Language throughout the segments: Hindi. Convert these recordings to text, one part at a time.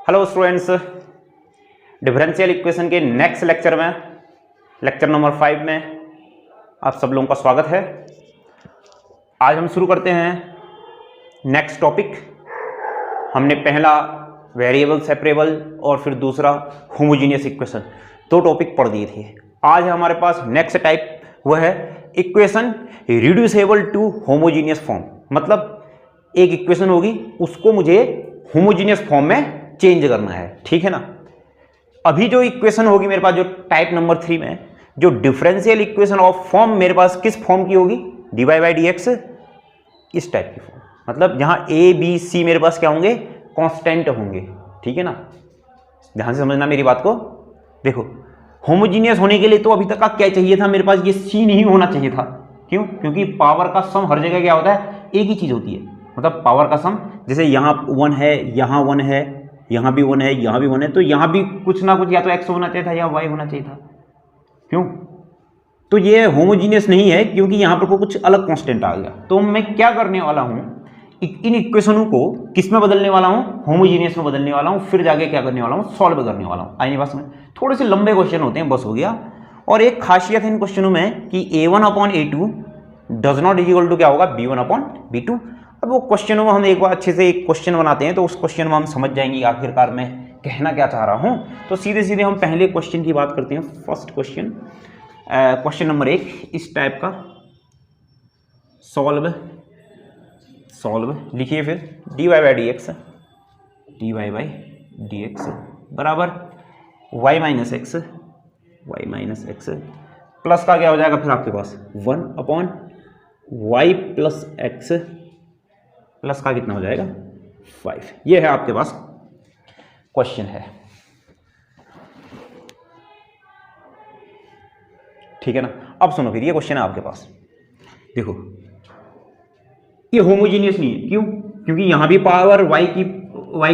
हेलो स्टूडेंट्स, डिफरेंशियल इक्वेशन के नेक्स्ट लेक्चर में, लेक्चर नंबर 5 में आप सब लोगों का स्वागत है। आज हम शुरू करते हैं नेक्स्ट टॉपिक। हमने पहला वेरिएबल सेपरेबल और फिर दूसरा होमोजीनियस इक्वेशन, दो टॉपिक पढ़ दिए थे। आज हमारे पास नेक्स्ट टाइप वह है equation reducible to homogeneous form. मतलब एक इक्वेशन होगी, उसको मुझे होमोजीनियस फॉर्म में चेंज करना है, ठीक है ना। अभी जो इक्वेशन होगी मेरे पास, जो टाइप नंबर 3 में, जो डिफरेंशियल इक्वेशन ऑफ फॉर्म मेरे पास किस फॉर्म की होगी, dy बाई डी एक्स, इस टाइप की फॉर्म। मतलब जहां a b c मेरे पास क्या होंगे, कांस्टेंट होंगे, ठीक है ना। ध्यान से समझना मेरी बात को। देखो, होमोजीनियस होने के लिए तो अभी तक का क्या चाहिए था मेरे पास, ये c नहीं होना चाहिए था। क्यों? क्योंकि पावर का सम हर जगह क्या होता है, एक ही चीज होती है। मतलब पावर का सम, जैसे यहाँ 1 है, यहाँ 1 है, यहाँ भी 1 है, यहाँ भी 1 है, तो यहाँ भी कुछ ना कुछ या तो x होना चाहिए था या y होना चाहिए था। क्यों? तो ये होमोजीनियस नहीं है क्योंकि यहाँ पर कुछ अलग कांस्टेंट आ गया। तो मैं क्या करने वाला हूँ, इन इक्वेशनों को किस में बदलने वाला हूँ, होमोजीनियस में बदलने वाला हूँ। फिर जाके क्या करने वाला हूँ, सॉल्व करने वाला हूँ। आइए बस में थोड़े से लंबे क्वेश्चन होते हैं, बस हो गया। और एक खासियत है इन क्वेश्चनों में कि a1/a2 does not equal to क्या होगा, b1/b2। अब वो क्वेश्चनों में हम एक बार अच्छे से एक क्वेश्चन बनाते हैं तो उस क्वेश्चन में हम समझ जाएंगे आखिरकार मैं कहना क्या चाह रहा हूं। तो सीधे सीधे हम पहले क्वेश्चन की बात करते हैं। फर्स्ट क्वेश्चन, क्वेश्चन नंबर 1 इस टाइप का। सॉल्व लिखिए फिर dy बाई डी एक्स बराबर y माइनस एक्स प्लस का क्या हो जाएगा फिर आपके पास 1/y प्लस एक्स प्लस का कितना हो जाएगा 5। ये है आपके पास क्वेश्चन है, ठीक है ना। अब सुनो फिर, ये क्वेश्चन है आपके पास। देखो, ये होमोजीनियस नहीं है। क्यों? क्योंकि यहां भी पावर y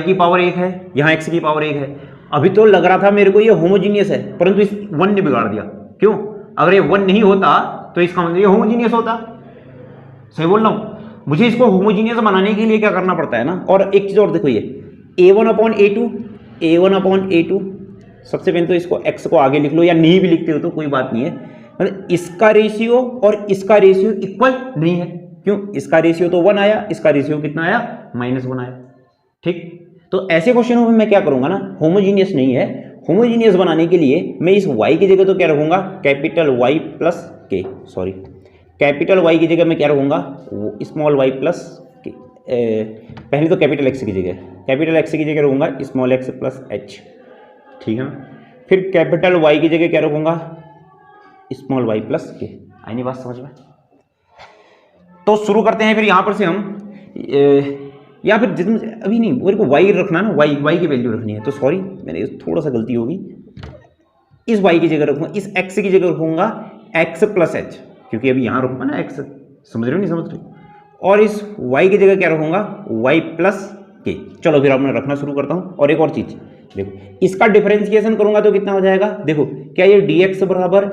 की पावर 1 है, यहां x की पावर 1 है। अभी तो लग रहा था मेरे को ये होमोजीनियस है, परंतु इस 1 ने बिगाड़ दिया। क्यों? अगर ये 1 नहीं होता तो इसका मतलब ये होमोजीनियस होता। सही बोल रहा हूं? मुझे इसको होमोजीनियस बनाने के लिए क्या करना पड़ता है ना। और एक चीज और देखो, ये a1/a2 सबसे पहले तो इसको x को आगे लिख लो, या नहीं भी लिखते हो तो कोई बात नहीं है। मतलब इसका रेशियो और इसका रेशियो इक्वल नहीं है। क्यों? इसका रेशियो तो 1 आया, इसका रेशियो कितना आया, -1 आया। ठीक, तो ऐसे क्वेश्चनों में मैं क्या करूंगा ना, होमोजीनियस नहीं है। होमोजीनियस बनाने के लिए मैं इस y की जगह तो क्या रखूंगा, कैपिटल Y प्लस के, सॉरी कैपिटल Y की जगह मैं क्या रखूंगा, स्मॉल y प्लस के। पहले तो कैपिटल X की जगह रखूंगा स्मॉल x प्लस h, ठीक है ना। फिर कैपिटल Y की जगह क्या रखूंगा, स्मॉल y प्लस के। आई नहीं बात समझ में? तो शुरू करते हैं फिर यहां पर से हम, या फिर जितना अभी नहीं, मेरे को y रखना है ना, y की वैल्यू रखनी है। तो सॉरी, मैंने थोड़ा सा गलती होगी। इस y की जगह रखूंगा, इस x की जगह रखूंगा x प्लस h, क्योंकि अभी यहां रखूंगा ना x। समझ रहे हो नहीं समझ रहे? और इस y की जगह क्या रखूंगा, y प्लस के। चलो फिर अब मैं रखना शुरू करता हूं। और एक और चीज देखो, इसका डिफरेंशिएशन करूंगा तो कितना हो जाएगा। देखो, क्या ये dx बराबर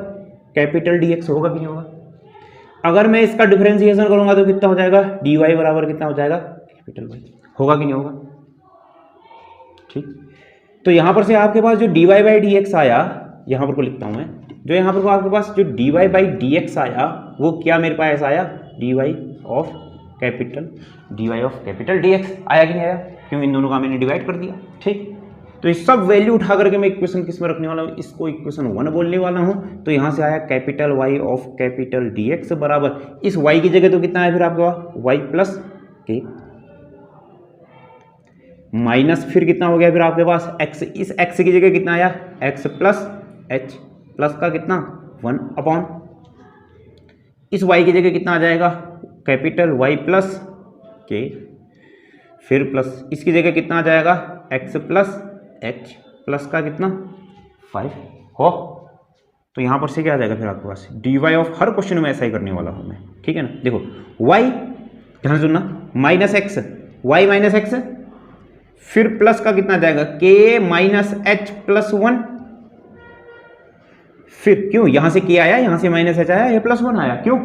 कैपिटल dx होगा कि नहीं होगा। अगर मैं इसका डिफरेंशिएशन करूंगा तो कितना हो जाएगा, dy बराबर कितना हो जाएगा, कैपिटल y। होगा कि नहीं होगा? ठीक, तो यहां पर से आपके पास जो dy बाई डी एक्स आया, यहां पर को लिखता हूं मैं, जो यहाँ पर आपके पास जो dy बाई डी एक्स आया, वो क्या मेरे पास आया, dy ऑफ कैपिटल dx आया कि नहीं आया। क्यों? इन दोनों का मैंने डिवाइड कर दिया। ठीक, तो ये सब वैल्यू उठा करके मैं इक्वेशन किस में रखने वाला हूँ, इसको इक्वेशन 1 बोलने वाला हूँ। तो यहाँ से आया capital Y of capital dx बराबर, इस y की जगह तो कितना है फिर आपके पास, y प्लस के माइनस, फिर कितना हो गया फिर आपके पास x। इस x की जगह कितना आया, x प्लस h प्लस का कितना 1/, इस y की जगह कितना आ जाएगा, कैपिटल Y प्लस के, फिर प्लस इसकी जगह कितना आ जाएगा, x प्लस h प्लस का कितना 5 हो। तो यहां पर से क्या आ जाएगा फिर आपके पास dy ऑफ, हर क्वेश्चन में ऐसा ही करने वाला हूं मैं, ठीक है ना। देखो y, ध्यान से सुनना, minus x, y minus x, फिर प्लस का कितना आ जाएगा, k माइनस h प्लस 1। फिर क्यों, यहां से k आया, यहां से माइनस h आया, ये प्लस 1 आया। क्यों?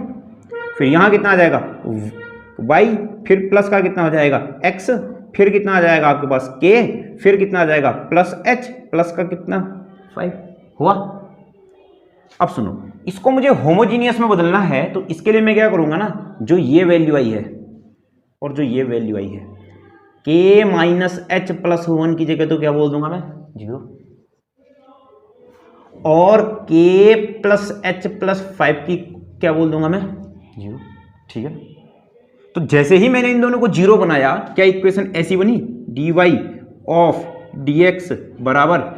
फिर यहां कितना आ जाएगा y, फिर प्लस का कितना हो जाएगा x, फिर कितना आ जाएगा आपके पास k, फिर कितना आ जाएगा प्लस h, प्लस का कितना 5 हुआ। अब सुनो, इसको मुझे होमोजीनियस में बदलना है, तो इसके लिए मैं क्या करूंगा ना, जो ये वैल्यू आई है और जो ये वैल्यू आई है, k माइनस एच प्लस 1 की जगह तो क्या बोल दूंगा मैं 0, और k प्लस एच प्लस 5 की क्या बोल दूंगा मैं 0। ठीक है, तो जैसे ही मैंने इन दोनों को 0 बनाया, क्या इक्वेशन ऐसी बनी, dy ऑफ dx बराबर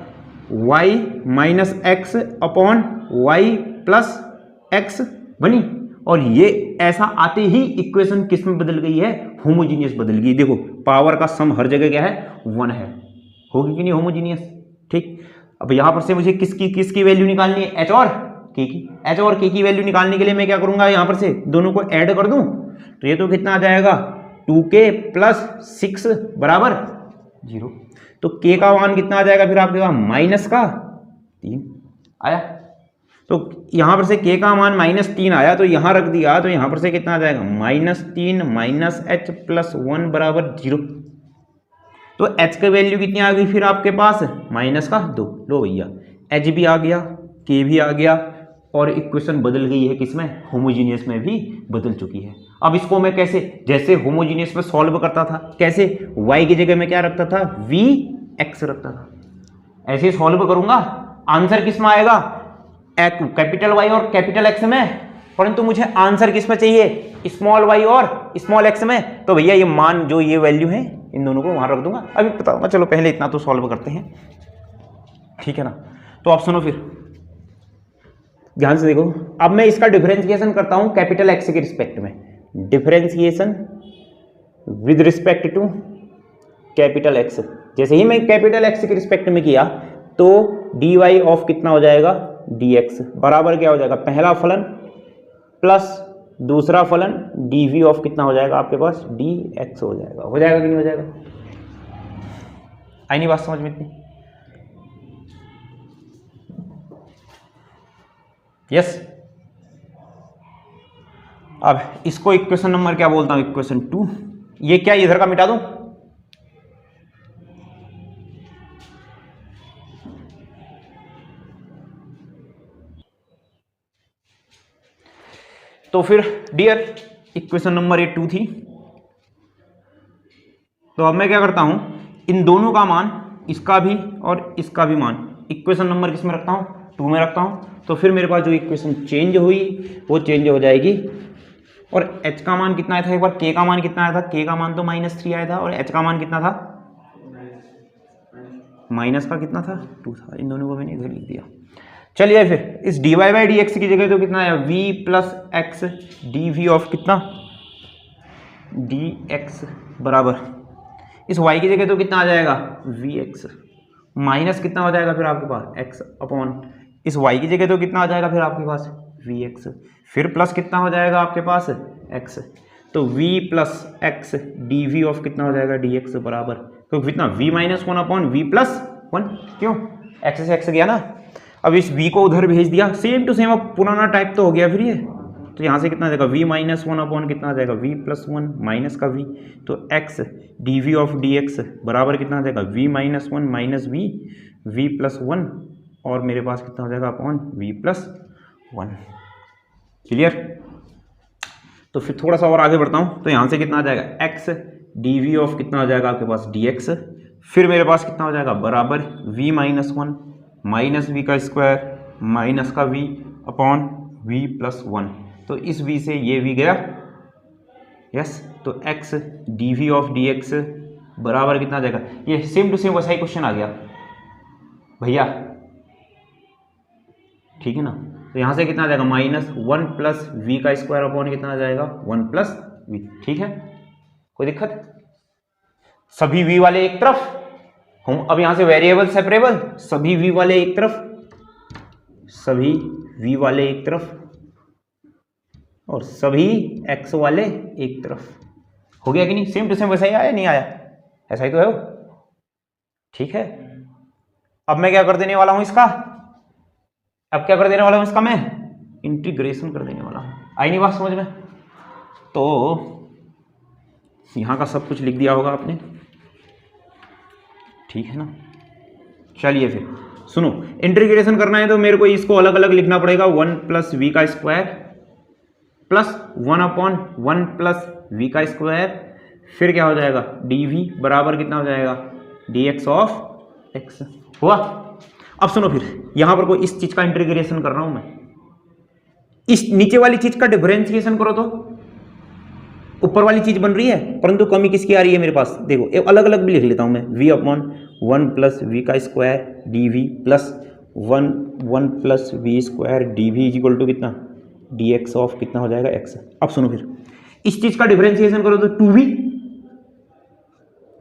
y minus x upon y plus x बनी। और ये ऐसा आते ही इक्वेशन किस में बदल गई है, होमोजीनियस बदल गई। देखो पावर का सम हर जगह क्या है 1 है, होगी कि नहीं होमोजीनियस। ठीक, अब यहां पर से मुझे किसकी वैल्यू निकालनी है, h और k की। h और k की वैल्यू निकालने के लिए मैं क्या करूंगा, यहां पर से दोनों को ऐड कर दूं, तो ये तो कितना आ जाएगा 2k प्लस 6 बराबर 0। तो k का मान कितना आ जाएगा फिर आपके पास, माइनस का 3 आया। तो यहां पर से k का मान -3 आया, तो यहां रख दिया, तो यहां पर से कितना आ जाएगा -3 माइनस h प्लस 1 बराबर 0। तो h की वैल्यू कितनी आ गई फिर आपके पास, माइनस का 2। लो भैया h भी आ गया, k भी आ गया, और इक्वेशन बदल गई है किसमें, होमोजीनियस में भी बदल चुकी है। अब इसको मैं कैसे, जैसे होमोजीनियस में सॉल्व करता था, कैसे, y की जगह में क्या रखता था, vx रखता था, ऐसे सॉल्व करूंगा, आंसर किस में आएगा, कैपिटल Y और कैपिटल X में, परंतु मुझे आंसर किस में चाहिए, स्मॉल y और स्मॉल x में। तो भैया ये मान जो ये वैल्यू है इन दोनों को वहां रख दूंगा, अभी बताऊंगा, चलो पहले इतना तो सॉल्व करते हैं, ठीक है ना। तो आप सुनो फिर ध्यान से देखो, अब मैं इसका डिफरेंशिएशन करता हूं कैपिटल X के रिस्पेक्ट में, differentiation with respect to capital X। जैसे ही मैं कैपिटल X के रिस्पेक्ट में किया, तो dy ऑफ कितना हो जाएगा dx बराबर क्या हो जाएगा, पहला फलन प्लस दूसरा फलन dv ऑफ कितना हो जाएगा आपके पास dx हो जाएगा। हो जाएगा कि नहीं हो जाएगा, आई नहीं बात समझ में इतनी, यस। अब इसको इक्वेशन नंबर क्या बोलता हूं, इक्वेशन 2। ये क्या इधर का मिटा दूं, तो फिर डियर इक्वेशन नंबर ये 2 थी। तो अब मैं क्या करता हूं, इन दोनों का मान, इसका भी और इसका भी मान, इक्वेशन नंबर किस में रखता हूं, 2 में रखता हूं। तो फिर मेरे पास जो इक्वेशन चेंज हुई वो चेंज हो जाएगी। और h का मान कितना आया था एक बार, k का मान कितना आया था, k का मान तो -3 आया था, और h का मान कितना था, माइनस का कितना था 2 था। इन दोनों को मैंने इधर लिख दिया। चलिए फिर इस dy बाई dx की जगह तो कितना आया, v plus x dv of कितना dx बराबर, इस y की जगह तो कितना आ जाएगा vx, माइनस कितना हो जाएगा फिर आपके पास x अपॉन, इस y की जगह तो कितना आ जाएगा फिर आपके पास vx, फिर प्लस कितना हो जाएगा आपके पास x, तो v plus x dv of कितना हो जाएगा dx बराबर, तो कितना v minus 1 upon v plus 1, क्यों x से x गया ना। अब इस v को उधर भेज दिया, सेम टू सेम, अब पुराना टाइप तो हो गया फिर ये। तो यहाँ से कितना आ जाएगा v माइनस 1 अपॉन कितना आ जाएगा v प्लस 1 माइनस का v, तो x dv ऑफ dx बराबर कितना आ जाएगा v minus 1 minus v plus 1, और मेरे पास कितना हो जाएगा अपॉन v प्लस 1। क्लियर। तो फिर थोड़ा सा और आगे बढ़ता हूँ, तो यहाँ से कितना आ जाएगा x dv ऑफ कितना हो जाएगा आपके पास dx, फिर मेरे पास कितना हो जाएगा बराबर v माइनस 1 माइनस v का स्क्वायर माइनस का v अपॉन v प्लस 1, तो इस v से ये v गया, यस। तो x dv ऑफ dx बराबर कितना आ जाएगा, ये सेम टू सेम वैसा ही क्वेश्चन आ गया भैया, ठीक है ना। तो यहाँ से कितना आ जाएगा -1 प्लस v का स्क्वायर अपॉन कितना आ जाएगा 1 प्लस v, ठीक है, कोई दिक्कत, सभी v वाले एक तरफ हम, अब यहां से वेरिएबल सेपरेबल, सभी v वाले एक तरफ, सभी v वाले एक तरफ, और सभी x वाले एक तरफ, हो गया कि नहीं, सेम टू सेम वैसा ही आया, नहीं आया, ऐसा ही तो है वो, ठीक है। अब मैं क्या कर देने वाला हूं इसका, अब क्या कर देने वाला हूं इसका, मैं इंटीग्रेशन कर देने वाला हूं, आई नहीं बात समझ में। तो यहां का सब कुछ लिख दिया होगा आपने, ठीक है ना। चलिए फिर सुनो, इंटीग्रेशन करना है तो मेरे को इसको अलग अलग लिखना पड़ेगा, 1 प्लस वी का स्क्वायर प्लस 1/1 प्लस वी का स्क्वायर, फिर क्या हो जाएगा डी वी बराबर कितना हो जाएगा डी एक्स ऑफ एक्स। हुआ। अब सुनो फिर यहां पर कोई इस चीज का इंटीग्रेशन कर रहा हूं मैं, इस नीचे वाली चीज का डिफरेंशिएशन करो तो ऊपर वाली चीज बन रही है, परंतु कमी किसकी आ रही है मेरे पास, देखो एक अलग अलग भी लिख लेता हूं मैं, v अपॉन 1 प्लस वी का square d v plus 1 plus v square d v is equal to कितना डी एक्स ऑफ कितना हो जाएगा एक्स। अब सुनो फिर इस चीज का डिफरेंशिएशन करो तो 2v,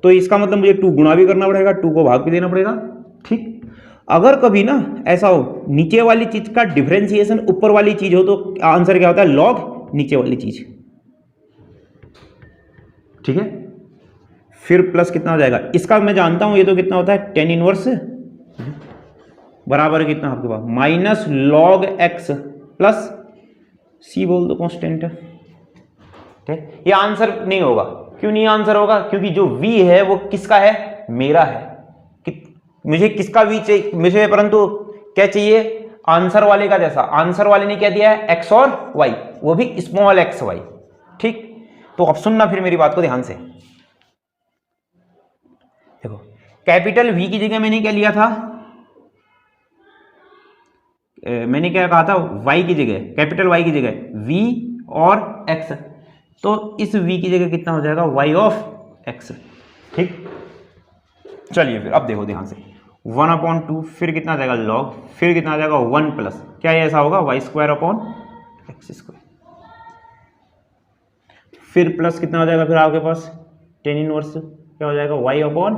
तो इसका मतलब मुझे 2 गुणा भी करना पड़ेगा, 2 को भाग भी देना पड़ेगा। ठीक, अगर कभी ना ऐसा हो नीचे वाली चीज का डिफरेंशिएशन ऊपर वाली चीज हो तो आंसर क्या होता है लॉग नीचे वाली चीज। ठीक है, फिर प्लस कितना हो जाएगा, इसका मैं जानता हूं ये तो कितना होता है tan इनवर्स बराबर कितना आपके पास माइनस लॉग एक्स प्लस सी बोल दो कांस्टेंट है। ठीक, ये आंसर नहीं होगा। क्यों नहीं आंसर होगा, क्योंकि जो v है वो किसका है, मेरा है। मुझे किसका v चाहिए, मुझे परंतु क्या चाहिए आंसर वाले का जैसा। आंसर वाले ने क्या दिया है x और y, वो भी स्मॉल एक्स वाई। ठीक, तो अब सुनना फिर मेरी बात को ध्यान से, देखो कैपिटल V की जगह मैंने क्या लिया था, मैंने क्या कहा था y की जगह, कैपिटल Y की जगह v और x, तो इस v की जगह कितना हो जाएगा y ऑफ x। ठीक, चलिए फिर अब देखो ध्यान से 1/2 फिर कितना आ जाएगा log, फिर कितना आ जाएगा 1 प्लस क्या ये ऐसा होगा y square upon x square, फिर प्लस कितना हो जाएगा फिर आपके पास tan इनवर्स क्या हो जाएगा y अपॉन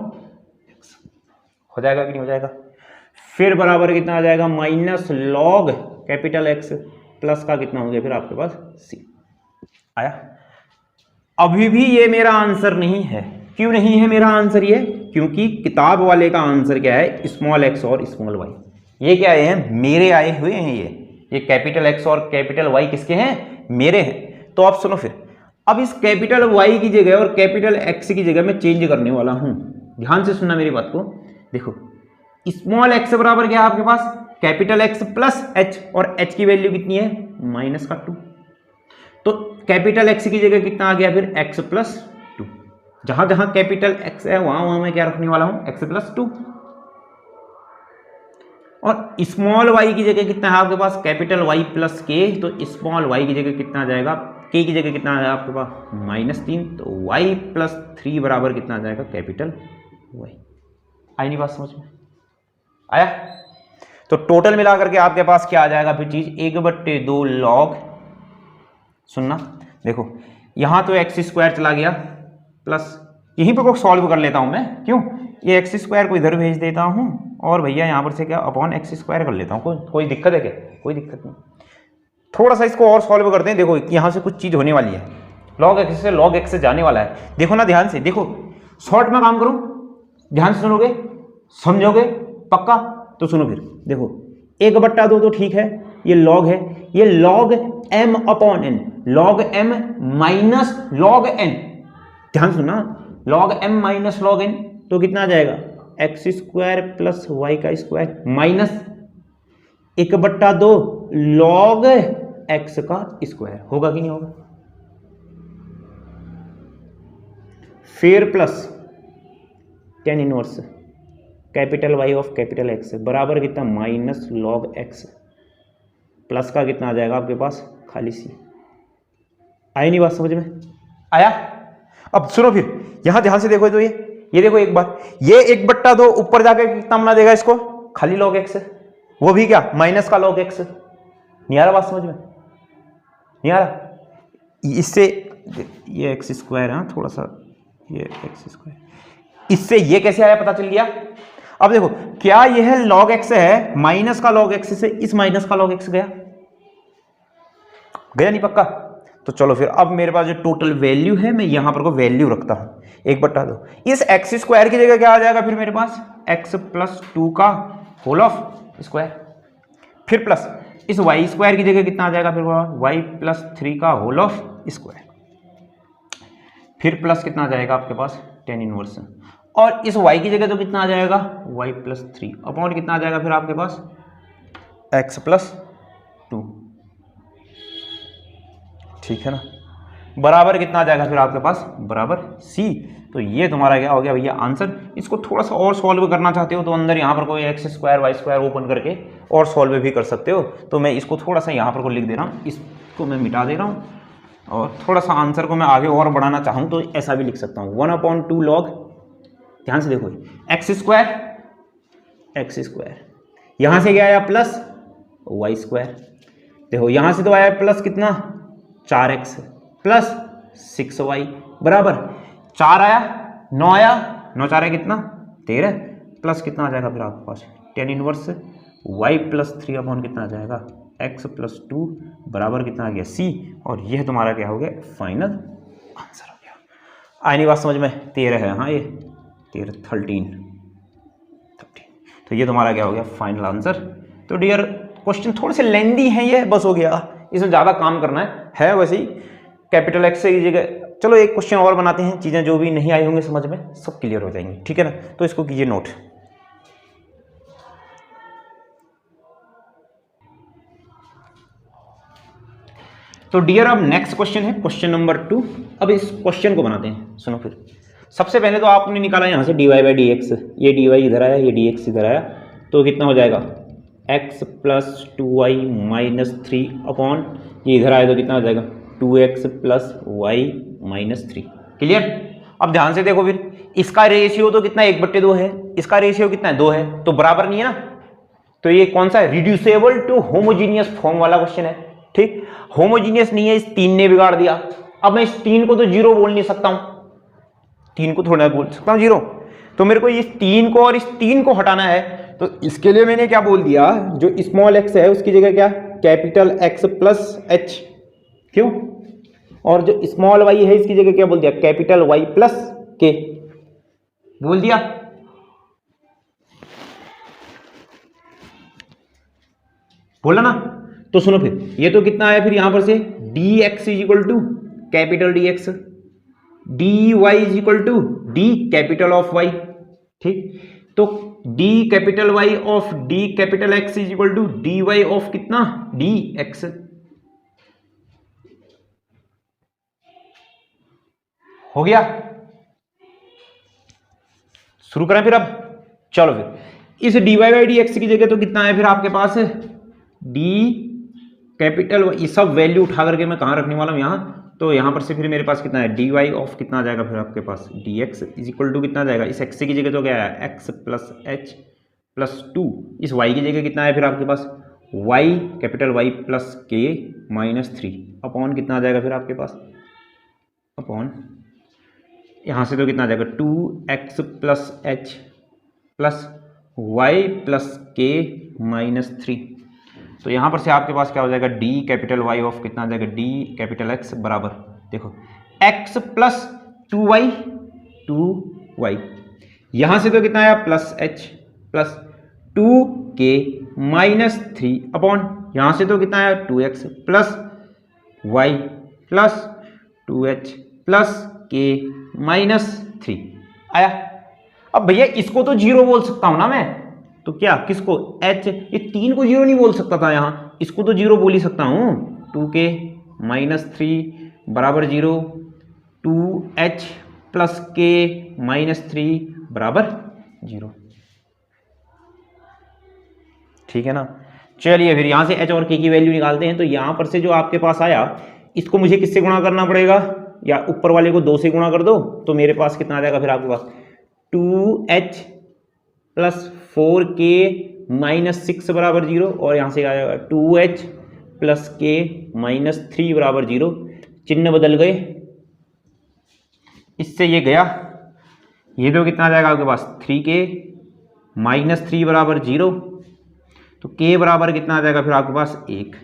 एक्स। हो जाएगा कि नहीं हो जाएगा, फिर बराबर कितना आ जाएगा minus log capital X plus का कितना हो गया फिर आपके पास c आया। अभी भी ये मेरा आंसर नहीं है। क्यों नहीं है मेरा आंसर ये, क्योंकि किताब वाले का आंसर क्या है स्मॉल एक्स और स्मॉल वाई, ये क्या है मेरे आए हुए हैं, ये कैपिटल एक्स और कैपिटल वाई किसके हैं, मेरे हैं। तो आप सुनो फिर, अब इस कैपिटल वाई की जगह और कैपिटल एक्स की जगह मैं चेंज करने वाला हूं। ध्यान से सुनना मेरी बात को, देखो स्मॉल एक्स बराबर क्या है आपके पास कैपिटल एक्स प्लस एच, और एच की वैल्यू कितनी है -2, तो कैपिटल एक्स की जगह कितना आ गया फिर x प्लस 2। जहां जहां कैपिटल एक्स है वहां वहां मैं क्या रखने वाला हूं x प्लस 2, और स्मॉल y की जगह कितना है आपके पास कैपिटल y प्लस के, तो स्मॉल y की जगह कितना आ जाएगा k की जगह कितना आ जाएगा आपके पास -3, तो y प्लस 3 बराबर कितना आ जाएगा कैपिटल y। आई नहीं बात समझ में आया। तो टोटल मिला करके आपके पास क्या आ जाएगा फिर चीज 1/2 लॉग, सुनना देखो यहां तो एक्स स्क्वायर चला गया प्लस यहीं पर को सॉल्व कर लेता हूं मैं, क्यों ये एक्स स्क्वायर को इधर भेज देता हूं और भैया यहां पर से क्या अपॉन एक्स स्क्वायर कर लेता हूं। कोई दिक्कत है क्या, कोई दिक्कत नहीं। थोड़ा सा इसको और सॉल्व करते हैं, देखो यहां से कुछ चीज होने वाली है, लॉग एक्स से लॉग एक्स से जाने वाला है। देखो ना ध्यान से, देखो शॉर्ट में काम करूं, ध्यान से सुनोगे समझोगे पक्का। तो सुनो फिर देखो 1/2 तो ठीक है, ये लॉग है, ये log m upon n, log m minus log n, ध्यान सुनना log m minus log n, तो कितना आ जाएगा एक्स स्क्वायर प्लस वाई का स्क्वायर माइनस 1/2 लॉग x का स्क्वायर, होगा कि नहीं होगा। फिर plus tan inverse capital y of capital x बराबर कितना माइनस लॉग एक्स, प्लस का कितना आ जाएगा आपके पास खाली सी। आई नहीं बात समझ में आया। अब सुनो फिर यहां ध्यान से देखो, तो ये देखो एक बात, ये 1/2 ऊपर जाकर कितना बना देगा इसको खाली लॉग एक्स, वो भी क्या माइनस का लॉग एक्स। नहीं आ रहा बात समझ में, नहीं आ रहा। इससे ये एक्स स्क्वायर है थोड़ा सा, ये एक्स स्क्वायर, इससे ये कैसे आया पता चल गया। अब देखो क्या यह log x है, माइनस का log x से इस माइनस का log x गया नहीं पक्का। तो चलो फिर अब मेरे पास जो टोटल वैल्यू है मैं यहां पर को वैल्यू रखता हूं 1/2। इस एक्स स्क्वायर की जगह क्या आ जाएगा फिर मेरे पास x प्लस 2 का होल ऑफ स्क्वायर, फिर प्लस इस y स्क्वायर की जगह कितना आ जाएगा फिर y प्लस 3 का होल ऑफ स्क्वायर, फिर प्लस कितना आ जाएगा आपके पास tan इनवर्स, और इस y की जगह तो कितना आ जाएगा y प्लस 3 अपॉन कितना आ जाएगा फिर आपके पास x प्लस 2, ठीक है ना, बराबर कितना आ जाएगा फिर आपके पास बराबर c। तो ये तुम्हारा क्या हो गया भैया आंसर। इसको थोड़ा सा और सॉल्व करना चाहते हो तो अंदर यहाँ पर कोई x square y square open करके और सॉल्व भी कर सकते हो। तो मैं इसको थोड़ा सा यहाँ पर को लिख दे रहा हूँ, इसको मैं मिटा दे रहा हूँ और थोड़ा सा आंसर को मैं आगे और बढ़ाना चाहूँ तो ऐसा भी लिख सकता हूँ 1/2 लॉग, ध्यान से देखो एक्स स्क्वायर यहाँ से क्या आया प्लस वाई स्क्वायर, देखो यहाँ से तो आया प्लस कितना 4x प्लस 6y बराबर 4 आया 9 आया 9 4 है कितना 13 प्लस कितना आ जाएगा फिर आपके पास tan inverse y plus 3 upon कितना आ जाएगा x प्लस 2 बराबर कितना आ गया c। और यह तुम्हारा क्या हो गया फाइनल आंसर हो गया। आईनी बात समझ में 13 है, हाँ ये 13 तो ये तुम्हारा क्या हो गया फाइनल आंसर। तो डियर क्वेश्चन थोड़े से लेंदी हैं ये, बस हो गया, इसमें ज़्यादा काम करना है वैसे ही कैपिटल एक्स से जगह। चलो एक क्वेश्चन और बनाते हैं, चीज़ें जो भी नहीं आई होंगी समझ में सब क्लियर हो जाएंगी, ठीक है ना। तो इसको कीजिए नोट। तो डियर अब नेक्स्ट क्वेश्चन है क्वेश्चन नंबर 2। अब इस क्वेश्चन को बनाते हैं, सुनो फिर। सबसे पहले तो आपने निकाला यहाँ से dy बाई डी एक्स, ये dy इधर आया ये dx इधर आया, तो कितना हो जाएगा x plus 2y minus 3 upon ये इधर आया तो कितना हो जाएगा 2x plus y minus 3। Clear. अब ध्यान से देखो फिर, इसका रेशियो तो कितना 1/2 है, इसका रेशियो कितना है 2 है, तो बराबर नहीं है ना। तो ये कौन सा है रिड्यूसेबल टू होमोजीनियस फॉर्म वाला क्वेश्चन है, ठीक। होमोजीनियस नहीं है, इस 3 ने बिगाड़ दिया। अब मैं इस 3 को तो 0 बोल नहीं सकता हूं, 3 को थोड़ा बोल सकता हूं 0, तो मेरे को इस 3 को और इस 3 को हटाना है। तो इसके लिए मैंने क्या बोल दिया, जो स्मॉल x है उसकी जगह क्या कैपिटल X प्लस h, क्यों, और जो स्मॉल y है इसकी जगह क्या बोल दिया कैपिटल Y प्लस k बोल दिया। बोला ना। तो सुनो फिर, ये तो कितना आया फिर यहां पर से dx is equal to capital dx, dy is equal to d capital of y, ठीक। तो d capital y of d capital x is equal to dy of कितना dx। हो गया। शुरू करें फिर। अब चलो फिर इस dy बाई डी एक्स की जगह तो कितना है फिर आपके पास d कैपिटल, ये सब वैल्यू उठा करके मैं कहां रखने वाला हूं यहां, तो यहां पर से फिर मेरे पास कितना है dy ऑफ कितना आ जाएगा फिर आपके पास dx इज इक्वल टू कितना आ जाएगा, इस x की जगह तो क्या है x प्लस h प्लस 2, इस y की जगह कितना है फिर आपके पास y capital Y plus k minus 3 upon कितना आ जाएगा फिर आपके पास अपॉन यहाँ से तो कितना आ जाएगा 2x plus h plus y plus k minus 3। तो यहाँ पर से आपके पास क्या हो जाएगा d कैपिटल Y ऑफ कितना आ जाएगा d कैपिटल x बराबर, देखो x प्लस 2y यहाँ से तो कितना आया plus h plus 2k minus 3 upon यहाँ से तो कितना आया 2x plus y plus 2h plus k minus 3 आया। अब भैया इसको तो 0 बोल सकता हूं ना मैं, तो क्या किसको h, ये 3 को 0 नहीं बोल सकता था, यहां इसको तो 0 बोल ही सकता हूं। 2k माइनस 3 बराबर 0, 2h प्लस k माइनस 3 बराबर 0, ठीक है ना। चलिए फिर यहां से h और k की वैल्यू निकालते हैं। तो यहां पर से जो आपके पास आया इसको मुझे किससे गुणा करना पड़ेगा, या ऊपर वाले को 2 से गुणा कर दो, तो मेरे पास कितना आ जाएगा फिर आपके पास 2h प्लस 4k माइनस 6 बराबर 0, और यहाँ से आ जाएगा 2h प्लस k माइनस 3 बराबर 0। चिन्ह बदल गए, इससे ये गया, ये तो कितना आ जाएगा आपके पास 3k माइनस 3 बराबर 0, तो k बराबर कितना आ जाएगा फिर आपके पास 1।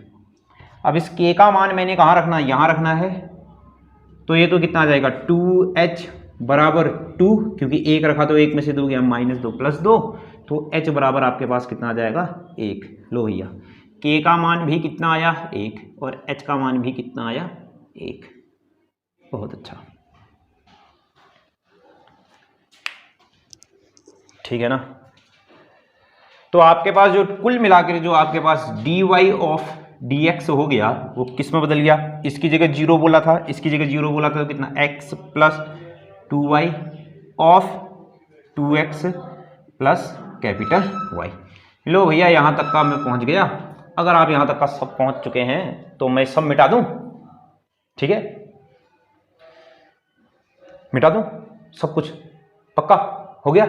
अब इस k का मान मैंने कहाँ रखना है, यहाँ रखना है, तो ये तो कितना आ जाएगा 2h बराबर 2, क्योंकि 1 रखा तो 1 में से 2 गया माइनस 2 प्लस 2, तो h बराबर आपके पास कितना आ जाएगा 1। लो भैया k का मान भी कितना आया 1 और h का मान भी कितना आया 1। बहुत अच्छा। ठीक है ना। तो आपके पास जो कुल मिलाकर जो आपके पास dy ऑफ dx हो गया वो किस में बदल गया, इसकी जगह 0 बोला था, इसकी जगह 0 बोला था, तो कितना x plus 2y of 2x plus capital y। लो भैया यहां तक का मैं पहुंच गया। अगर आप यहां तक का सब पहुंच चुके हैं तो मैं सब मिटा दूं, ठीक है, मिटा दूं सब कुछ, पक्का हो गया।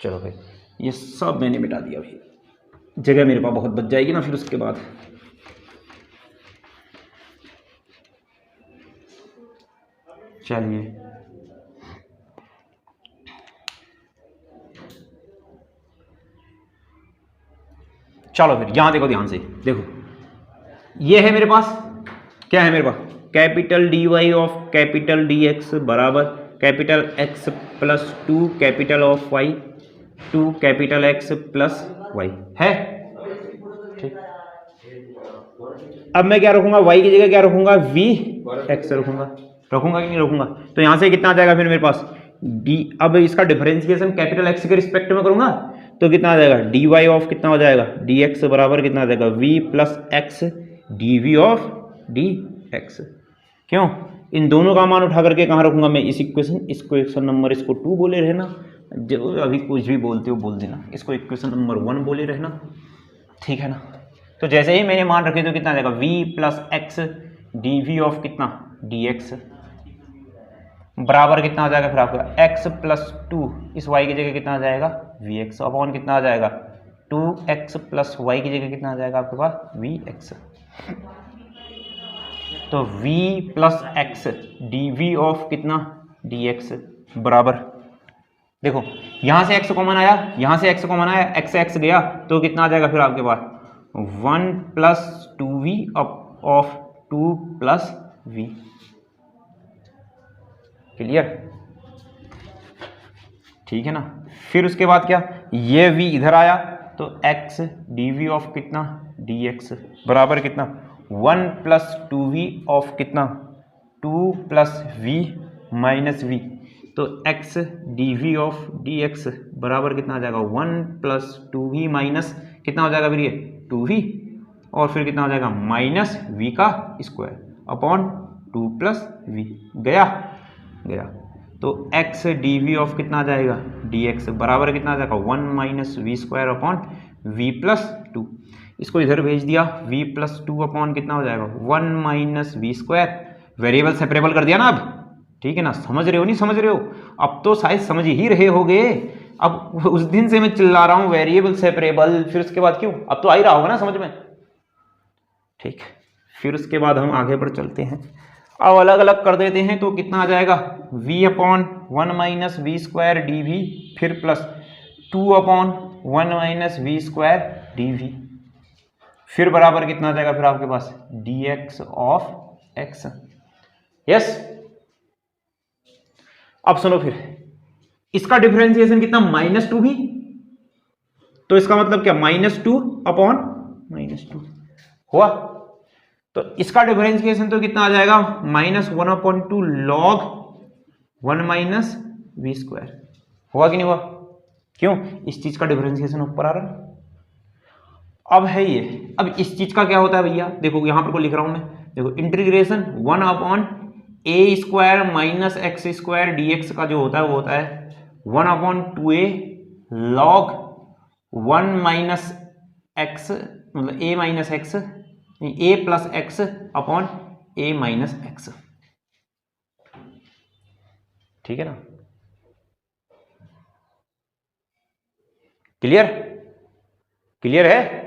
चलो भाई ये सब मैंने मिटा दिया भाई, जगह मेरे पास बहुत बच जाएगी ना फिर उसके बाद। चलिए चलो फिर यहां देखो ध्यान से, देखो ये है मेरे पास, क्या है मेरे पास, capital D Y of capital D X बराबर capital X plus 2 capital of Y 2 capital X plus Y है, ठीक। अब मैं क्या रखूंगा, y की जगह क्या रखूंगा, v x रखूंगा, रखूंगा कि नहीं रखूंगा। तो यहां से कितना आ जाएगा फिर मेरे पास d, अब इसका डिफरेंशिएशन कैपिटल x के रिस्पेक्ट में करूंगा तो कितना आ जाएगा, dy ऑफ कितना हो जाएगा dx बराबर कितना आ जाएगा v plus x dv of dx। क्यों, इन दोनों का मान उठा करके कहाँ रखूंगा मैं, इस इक्वेशन, इसको इक्वेशन नंबर, इसको 2 बोले रहना, जो अभी कुछ भी बोलते हो बोल देना, इसको इक्वेशन नंबर 1 बोले रहना, ठीक है ना। तो जैसे ही मैंने मान रखे तो कितना आ जाएगा v plus x d v of कितना dx बराबर कितना आ जाएगा फिर आपका x प्लस 2, इस y की जगह कितना आ जाएगा vx अपॉन कितना आ जाएगा 2x प्लस y की जगह कितना आ जाएगा आपके पास vx। तो v plus x d v of कितना dx बराबर, देखो यहां से x कॉमन आया, यहां से x कॉमन आया, x गया तो कितना आ जाएगा फिर आपके पास 1 plus 2v of 2 plus v। Clear, ठीक है ना। फिर उसके बाद क्या, ये v इधर आया तो x dv ऑफ कितना dx बराबर कितना 1 प्लस 2v ऑफ कितना 2 प्लस v माइनस v। तो x dv ऑफ dx बराबर कितना आ जाएगा 1 प्लस 2v माइनस कितना हो जाएगा फिर ये 2v, और फिर कितना हो जाएगा माइनस v का स्क्वायर अपॉन 2 प्लस v। गया गया, तो x dv ऑफ कितना आ जाएगा dx बराबर कितना आ जाएगा 1 minus v square upon v plus 2। इसको इधर भेज दिया, v प्लस 2 अपॉन कितना हो जाएगा 1 minus v square, variable separable कर दिया ना अब, ठीक है ना। समझ रहे हो नहीं समझ रहे हो, अब तो शायद समझ ही रहे होगे। अब उस दिन से मैं चिल्ला रहा हूं वेरिएबल सेपरेबल, फिर उसके बाद क्यों, अब तो आ ही रहा होगा ना समझ में, ठीक। फिर उसके बाद हम आगे बढ़ चलते हैं, अब अलग अलग कर देते हैं तो कितना आ जाएगा v upon 1 minus v square d v, फिर plus 2 upon 1 minus v square d v, फिर बराबर कितना आ जाएगा फिर आपके पास dx ऑफ x। यस, अब सुनो फिर इसका डिफरेंशिएशन कितना -2v, तो इसका मतलब क्या -2 अपॉन -2 हुआ, तो इसका डिफरेंशिएशन तो कितना आ जाएगा -1/2 लॉग 1 माइनस वी स्क्वायर। हुआ कि नहीं हुआ, क्यों, इस चीज का डिफरेंशिएशन ऊपर आ रहा है। अब है ये, अब इस चीज का क्या होता है भैया, देखो यहां पर को लिख रहा हूं मैं, देखो integration 1 upon a square minus x square d का जो होता है वो होता है 1/2a लॉग 1 माइनस एक्स, मतलब a minus x, a plus x upon a minus x, ठीक है ना। क्लियर, क्लियर है।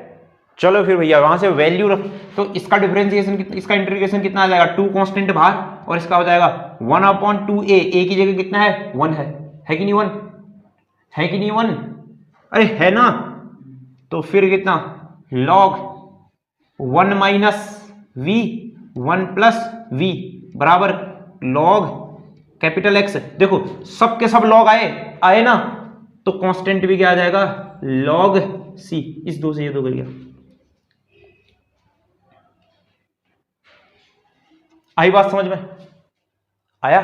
चलो फिर भैया वहां से वैल्यू रख, तो इसका डिफरेंशिएशन कितना, इसका इंटीग्रेशन कितना आ जाएगा 2 कांस्टेंट बाहर, और इसका हो जाएगा 1/2a, a की जगह कितना है 1 है कि नहीं 1 है कि नहीं 1, अरे है ना। तो फिर कितना log 1 minus v 1 plus v बराबर लॉग कैपिटल एक्स, देखो सब के सब लॉग आए आए ना, तो कांस्टेंट भी क्या आ जाएगा लॉग सी, इस दो से ये दो गया। आई बात समझ में आया,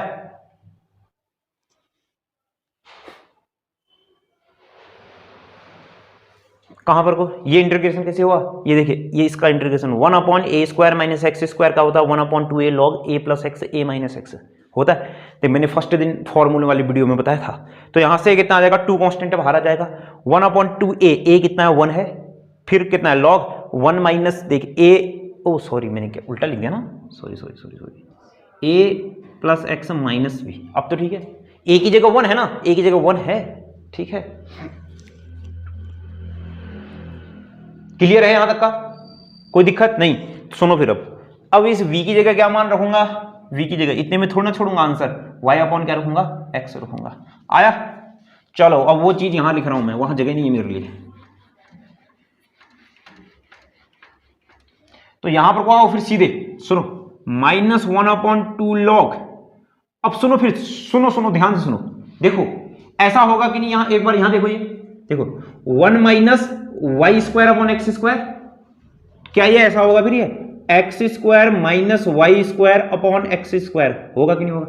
कहां पर को ये इंटीग्रेशन कैसे हुआ, ये देखिए ये इसका integration 1/a² minus x square का होता है 1/2a log a plus x a minus x होता है। तो मैंने फर्स्ट दिन फॉर्मूले वाली वीडियो में बताया था। तो यहां से कितना आ जाएगा, 2 कांस्टेंट बाहर आ जाएगा 1/2a, a कितना है 1 है, फिर कितना है log 1 माइनस देख a, ओ सॉरी मैंने क्या उल्टा लिख दिया ना, sorry a plus x minus b। अब तो ठीक है, a की जगह 1 है ना, a की जगह 1 है, ठीक है क्लियर है यहां तक का, कोई दिक्कत नहीं। सुनो फिर अब इस v की जगह क्या मान रखूंगा, v की जगह इतने में थोड़ा ना छोड़ूंगा आंसर, y अपॉन क्या रखूंगा x रखूंगा। आया, चलो अब वो चीज यहां लिख रहा हूं मैं, वहां जगह नहीं है मेरे लिए। तो यहां पर क्या हो फिर सीधे सुनो -1/2 log। अब सुनो फिर सुनो ध्यान से सुनो, देखो ऐसा होगा कि नहीं, यहां एक बार यहां देखो, ये देखो 1 minus y² upon x square, क्या ये ऐसा होगा फिर, ये x² minus y² upon x square होगा कि नहीं होगा,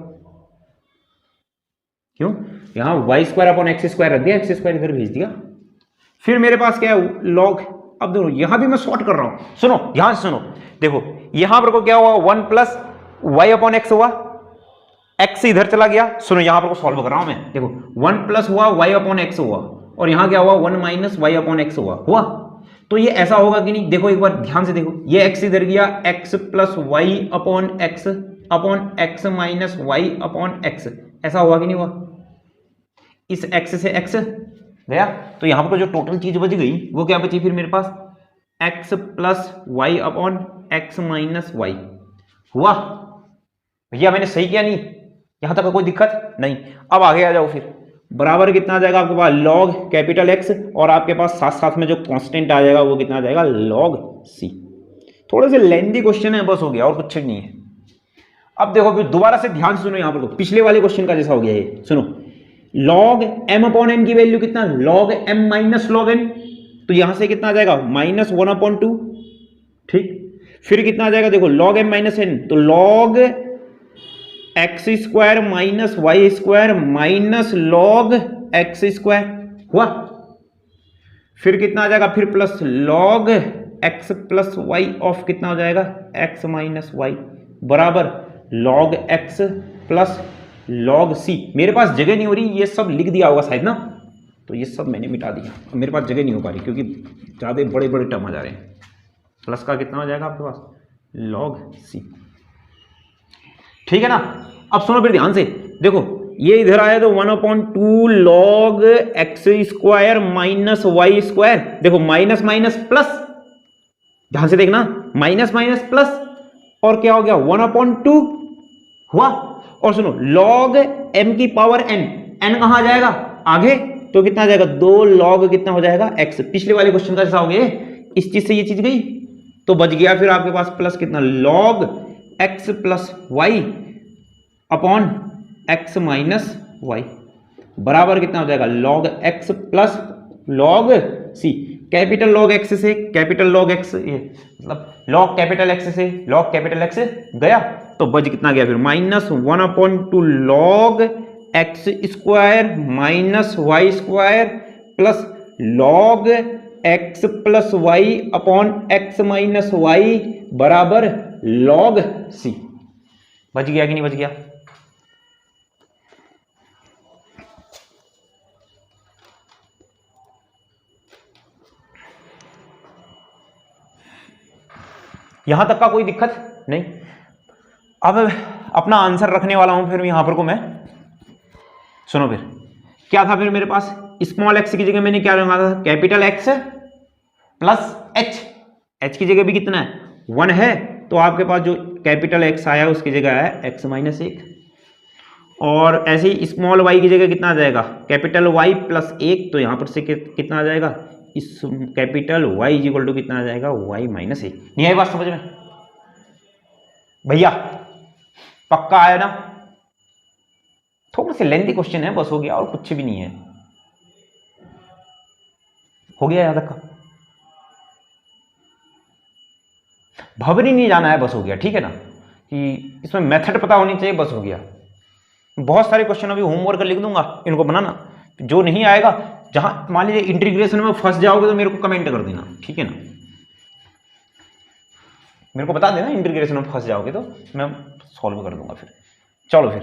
क्यों यहां y² अपॉन एक्स स्क्वायर रख दिया, एक्स स्क्वायर इधर भेज दिया, फिर मेरे पास क्या है log। अब देखो यहां भी मैं शॉर्ट कर रहा हूं, सुनो ध्यान से सुनो, देखो यहां पर को क्या हुआ 1 प्लस y अपॉन एक्स हुआ, x इधर चला गया, सुनो यहां पर को सॉल्व कर रहा हूं मैं, देखो 1 प्लस हुआ y अपॉन एक्स हुआ, और यहां क्या हुआ 1 माइनस y अपॉन एक्स हुआ। तो ये ऐसा होगा कि नहीं, देखो एक बार ध्यान से देखो, ये x इधर गया, x plus y upon x minus y upon x, ऐसा हुआ कि नहीं हुआ, इस x से x गया, तो यहां पर जो टोटल चीज बच गई वो क्या बची फिर मेरे पास, x plus y upon x minus y हुआ। भैया मैंने सही किया नहीं, यहां तक कोई दिक्कत नहीं। अब आगे आ जाओ, फिर बराबर कितना आ जाएगा आपके पास log कैपिटल X, और आपके पास साथ साथ में जो कांस्टेंट आ जाएगा वो कितना आ जाएगा log C। थोड़े से लेंथी क्वेश्चन है, बस हो गया और कुछ नहीं है। अब देखो फिर दोबारा से ध्यान से सुनो, यहां पर पिछले वाले क्वेश्चन का जैसा हो गया ये, सुनो log m अपॉन n की वैल्यू कितना, log m minus log n, तो यहां से कितना आ जाएगा -1/2, ठीक, फिर कितना आ जाएगा देखो log m माइनस n, तो log x² minus y² minus log x² हुआ, फिर कितना आ जाएगा, फिर plus log x plus y of कितना हो जाएगा x माइनस y बराबर log x plus log c। मेरे पास जगह नहीं हो रही, ये सब लिख दिया होगा शायद ना, तो ये सब मैंने मिटा दिया, मेरे पास जगह नहीं हो पा रही क्योंकि ज़्यादा बड़े बड़े टर्म आ जा रहे हैं। प्लस का कितना हो जाएगा आपके पास log c, ठीक है ना। अब सुनो फिर ध्यान से, देखो ये इधर आया तो 1/2 log x² माइनस y², देखो माइनस माइनस प्लस, ध्यान से देखना माइनस माइनस प्लस, और क्या हो गया 1/2 हुआ, और सुनो log m की पावर n, n कहां आ जाएगा आगे, तो कितना आ जाएगा 2 log कितना हो जाएगा x। पिछले वाले क्वेश्चन का जैसा हो गया, इस चीज से ये चीज गई तो बच गया फिर आपके पास प्लस कितना log x plus y upon x minus y बराबर कितना हो जाएगा log x plus log c। Capital log x से कैपिटल log x, ये मतलब log कैपिटल x से log कैपिटल x गया, तो बच कितना गया फिर -1/2 log x² minus y² plus log x plus y upon x minus y बराबर log c। बच गया कि नहीं बच गया। यहां तक का कोई दिक्कत नहीं। अब अपना आंसर रखने वाला हूं फिर यहां पर को मैं, सुनो फिर क्या था फिर मेरे पास, स्मॉल x की जगह मैंने क्या लगा था कैपिटल X प्लस h की जगह भी कितना है 1 है, तो आपके पास जो कैपिटल X आया उसकी जगह है x माइनस 1, और ऐसे ही स्मॉल y की जगह कितना आ जाएगा कैपिटल Y प्लस 1, तो यहां पर से कितना आ जाएगा इस कैपिटल y इक्वल टू कितना आ जाएगा y माइनस 1। नहीं आई बात समझ में भैया, पक्का आया ना। थोड़ा से लेंथी क्वेश्चन है, बस हो गया और कुछ भी नहीं है, हो गया यहां तक का, भवरी नहीं जाना है, बस हो गया, ठीक है ना, कि इसमें मेथड पता होनी चाहिए, बस हो गया। बहुत सारे क्वेश्चन अभी होमवर्क लिख दूंगा, इनको बनाना, जो नहीं आएगा जहां मान लीजिए इंटीग्रेशन में फंस जाओगे तो मेरे को कमेंट कर देना, ठीक है ना, मेरे को बता देना इंटीग्रेशन में फंस जाओगे तो मैं सॉल्व कर दूंगा फिर। चलो फिर,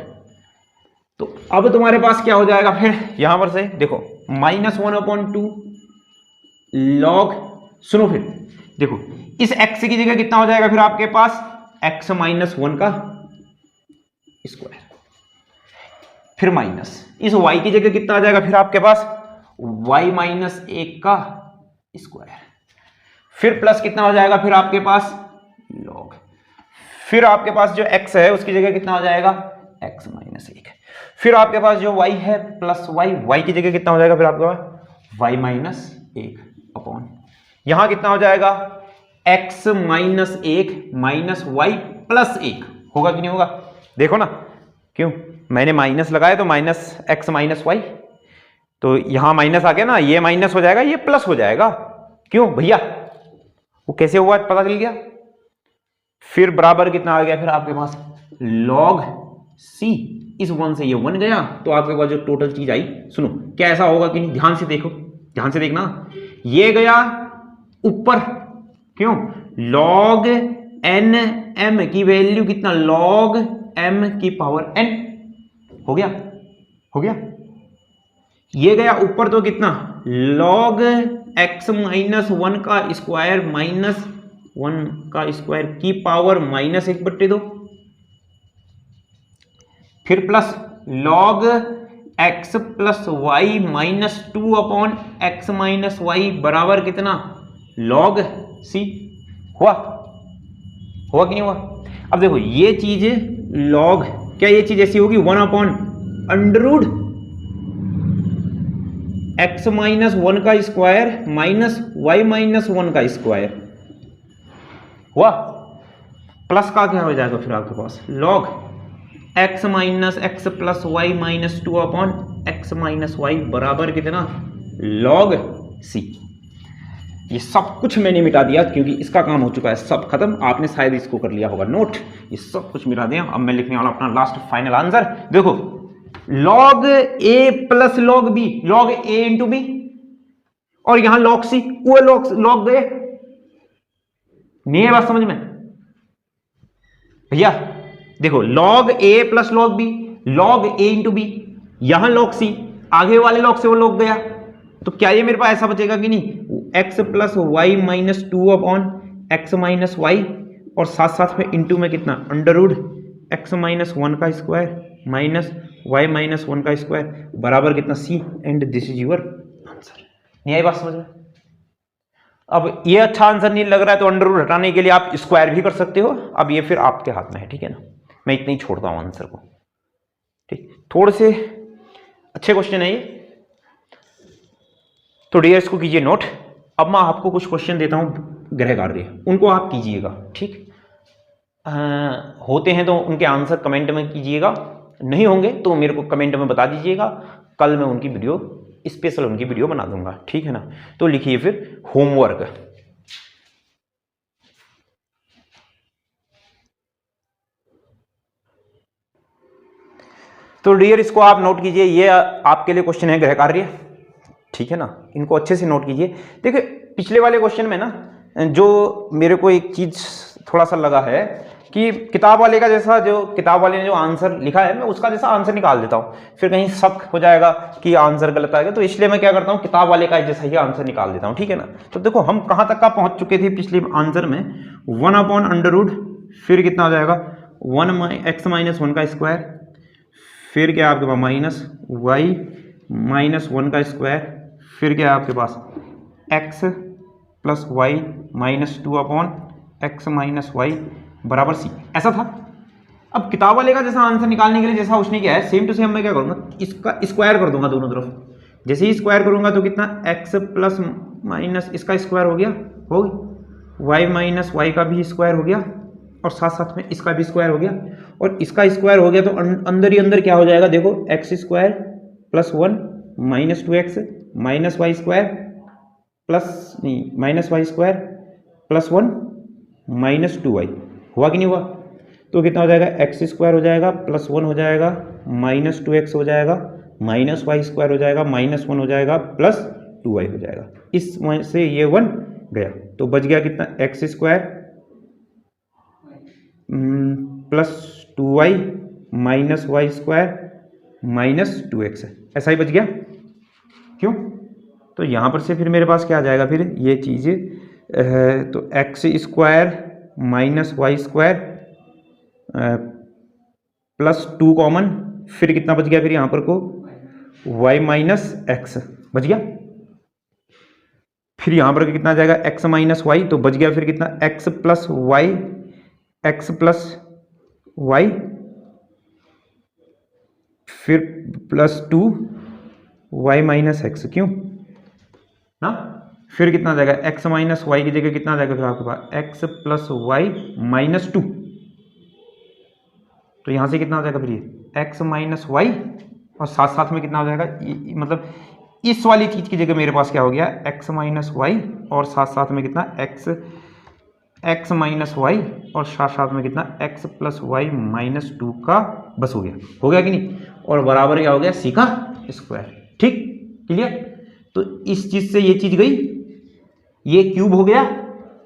तो अब तुम्हारे पास क्या हो जाएगा फिर यहां पर से देखो -1/2 लॉग, सुनो फिर देखो इस x की जगह कितना हो जाएगा फिर आपके पास x -1 का स्क्वायर, फिर माइनस इस y की जगह कितना आ जाएगा फिर आपके पास y -1 का स्क्वायर, फिर प्लस कितना हो जाएगा फिर आपके पास लॉग, फिर आपके पास जो x है उसकी जगह कितना हो जाएगा x -1, फिर आपके पास जो y है प्लस y की जगह कितना हो जाएगा फिर आपके पास y -1 अपॉन यहां कितना हो जाएगा x -1 माइनस y प्लस 1 होगा कि नहीं होगा, देखो ना, क्यों मैंने माइनस लगाया तो -x -y, तो यहां माइनस आ गया ना, ये माइनस हो जाएगा ये प्लस हो जाएगा, क्यों भैया वो कैसे हुआ पता चल गया। फिर बराबर कितना आ गया फिर आपके पास log c, इस 1 से ये 1 गया तो आपके पास जो टोटल चीज आई, सुनो क्या ऐसा होगा कि नहीं, ध्यान से देखो, ध्यान से देखना, ये गया ऊपर, क्यों log n m की वैल्यू कितना log m की पावर n, हो गया, हो गया, ये गया ऊपर तो कितना log x -1 का स्क्वायर -1 का स्क्वायर की पावर -1/2, फिर plus log x plus y -2 upon x -y बराबर कितना log c, हुआ, हुआ कि नहीं हुआ। अब देखो ये चीज log, क्या ये चीज ऐसी होगी 1 अपॉन अंडररूट x -1 का स्क्वायर माइनस y -1 का स्क्वायर, हुआ, प्लस का क्या हो जाएगा फिर आपके पास log x -x plus y -2 upon x -y बराबर कितना log c। ये सब कुछ मैंने मिटा दिया क्योंकि इसका काम हो चुका है, सब खत्म, आपने शायद इसको कर लिया होगा नोट, ये सब कुछ मिटा दिया। अब मैं लिखने वाला अपना लास्ट फाइनल आंसर, देखो log a plus log b, log a into b, और यहां log c, वो log गए, नहीं है बात समझ में भैया, देखो log a plus log b, log a into b, यहां log c, आगे वाले log से वो log गया, तो क्या ये मेरे पास ऐसा बचेगा कि नहीं x plus y -2 upon x -y, और साथ साथ में इंटू में कितना अंडररूट x -1 का स्क्वायर माइनस y -1 का स्क्वायर बराबर कितना c, and this is your answer. नहीं आई बात समझ में। अब ये अच्छा आंसर नहीं लग रहा है तो अंडररूट हटाने के लिए आप स्क्वायर भी कर सकते हो, अब ये फिर आपके हाथ में है, ठीक है ना, मैं इतना ही छोड़ता हूं आंसर को, ठीक, थोड़े से अच्छे क्वेश्चन है ये, तो डियर इसको कीजिए नोट। अब मैं आपको कुछ क्वेश्चन देता हूं गृह कार्य, उनको आप कीजिएगा, ठीक, होते हैं तो उनके आंसर कमेंट में कीजिएगा, नहीं होंगे तो मेरे को कमेंट में बता दीजिएगा, कल मैं उनकी वीडियो स्पेशल उनकी वीडियो बना दूंगा, ठीक है ना। तो लिखिए फिर होमवर्क, तो डियर इसको आप नोट कीजिए, ये आपके लिए क्वेश्चन है गृह कार्य, ठीक है ना, इनको अच्छे से नोट कीजिए। देखिए पिछले वाले क्वेश्चन में ना जो मेरे को एक चीज थोड़ा सा लगा है कि किताब वाले का जैसा, जो किताब वाले ने जो आंसर लिखा है मैं उसका जैसा आंसर निकाल देता हूँ, फिर कहीं शक हो जाएगा कि आंसर गलत आएगा, तो इसलिए मैं क्या करता हूँ किताब वाले का जैसा ही आंसर निकाल देता हूँ, ठीक है ना। तो देखो हम कहाँ तक का पहुंच चुके थे पिछले आंसर में, 1 अपॉन अंडररूट, फिर कितना हो जाएगा 1 x -1 का स्क्वायर, फिर क्या आपके पास माइनस y -1 का स्क्वायर, फिर क्या है आपके पास x plus y -2 upon x -y बराबर c, ऐसा था। अब किताब वाले का जैसा आंसर निकालने के लिए जैसा उसने किया है सेम टू सेम मैं क्या करूंगा, इसका स्क्वायर कर दूंगा दोनों तरफ, जैसे ही स्क्वायर करूंगा तो कितना x प्लस माइनस इसका स्क्वायर हो गया, हो गई y -y का भी स्क्वायर हो गया, और साथ साथ में इसका भी स्क्वायर हो गया, और इसका स्क्वायर हो गया तो अंदर ही अंदर क्या हो जाएगा, देखो x square plus 1 -2x -y square plus नहीं -y स्क्वायर प्लस 1 -2y, हुआ कि नहीं हुआ। तो कितना हो जाएगा x स्क्वायर हो जाएगा प्लस 1 हो जाएगा -2x हो जाएगा माइनस वाई स्क्वायर हो जाएगा, -1 हो जाएगा, प्लस 2y हो जाएगा। इसमें से ये 1 गया तो बच गया कितना, x square plus 2y minus y square minus 2x, ऐसा ही बच गया। क्यों? तो यहाँ पर से फिर मेरे पास क्या आ जाएगा, फिर ये चीज़ तो x square minus y square plus 2 common, फिर कितना बच गया फिर यहाँ पर को y माइनस एक्स बच गया। फिर यहाँ पर कितना आ जाएगा, x माइनस वाई, तो बच गया फिर कितना, x plus y, x plus y, फिर प्लस 2 y माइनस एक्स। क्यों ना? फिर कितना आ जाएगा, x माइनस वाई की जगह कितना आ जाएगा फिर आपके पास, x प्लस वाई माइनस 2, तो यहां से कितना आ जाएगा फिर ये x माइनस वाई, और साथ साथ में कितना हो जाएगा, मतलब इस वाली चीज की जगह मेरे पास क्या हो गया, x माइनस वाई, और साथ साथ में कितना x माइनस वाई, और साथ साथ में कितना x प्लस वाई माइनस 2 का बस हो गया कि नहीं, और बराबर क्या हो गया, c का स्क्वायर। ठीक, क्लियर? तो इस चीज से ये चीज गई, ये क्यूब हो गया,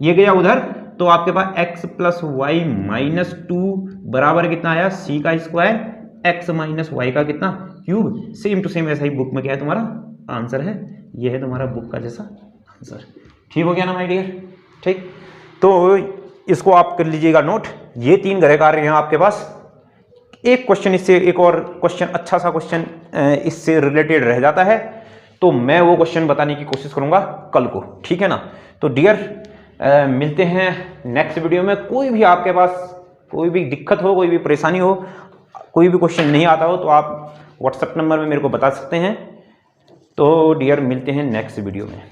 ये गया उधर, तो आपके पास x प्लस वाई माइनस 2 बराबर कितना आया, c का स्क्वायर, x माइनस वाई का कितना, क्यूब। सेम टू सेम ऐसा ही बुक में क्या है तुम्हारा आंसर है, ये है तुम्हारा बुक का जैसा आंसर। ठीक हो गया ना माय डियर? ठीक, तो इसको आप कर लीजिएगा नोट। ये 3 गृह कार्य हैं आपके पास। एक क्वेश्चन इससे, एक और क्वेश्चन, अच्छा सा क्वेश्चन इससे रिलेटेड रह जाता है, तो मैं वो क्वेश्चन बताने की कोशिश करूंगा कल को। ठीक है ना? तो डियर मिलते हैं नेक्स्ट वीडियो में। कोई भी आपके पास कोई भी दिक्कत हो, कोई भी परेशानी हो, कोई भी क्वेश्चन नहीं आता हो, तो आप व्हाट्सएप नंबर में मेरे को बता सकते हैं। तो डियर मिलते हैं नेक्स्ट वीडियो में।